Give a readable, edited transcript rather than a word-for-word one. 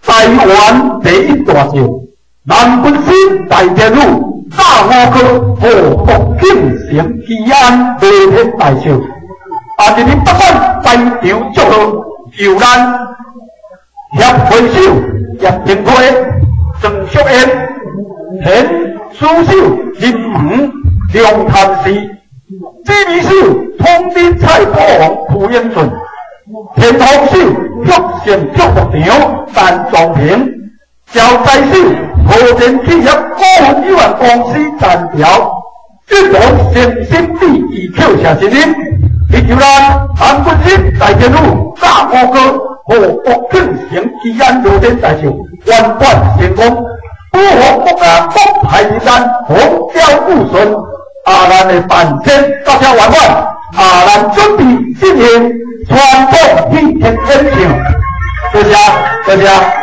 台湾第一大将，南军师大天女，大五哥和国庆成吉安乐天大将，日日北返台场祝贺，由咱协会手叶廷辉、郑淑燕、田书手林武、梁潭市。指挥手统领蔡国王傅英顺，天堂手福县祝福场陈壮平，招财手和田企业股份有限公司陈条，一路诚心地以扣下责任，以求咱韩军师大天女大五哥和国庆成吉安乐天大将圆满成功，保护国家国泰民安，风调雨顺。咱的办天到这完满，咱准备进行传统祭天演唱，多谢多谢。